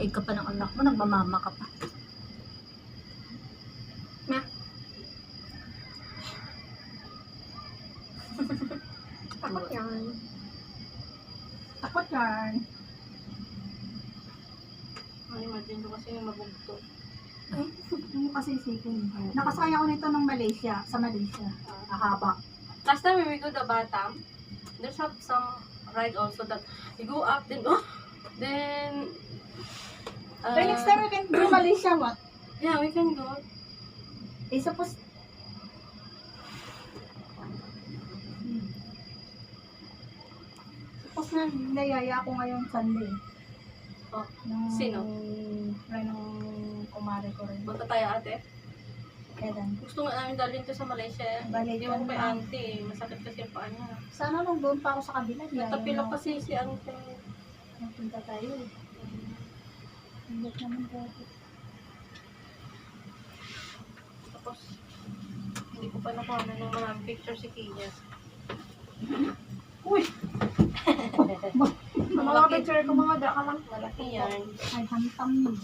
daig ka pa ng anak mo, nagmamama ka pa. Na? Takot yan. Takot yan. Ay, imagine ko kasi yung mabugto. Yung kasi isipin. Nakasakay ako nito ng Malaysia, sa Malaysia. Ahaba. Last time when we go to Batam, there's some ride also that you go up, then But next time we can go Malaysia, what? yeah, we can go. Suppose... Suppose na nayaya ako ngayong Sunday. Oh, Nung, sino? Friend ng kumare ko rin. Punta tayo ate. Kailan? Gusto nga namin dalhin to sa Malaysia. Balik Hindi ka mo kay na. auntie. Masakit kasi yung paa niya. Sana nung doon pa ako sa kabila. Natapilok kasi si auntie. Magpunta tayo. Hindi naman po. Tapos, hindi ko pa nakuha ng maraming picture si Kia. Uy! Mga picture ko mga daka lang. Malaki yan. Ay, hantam yun.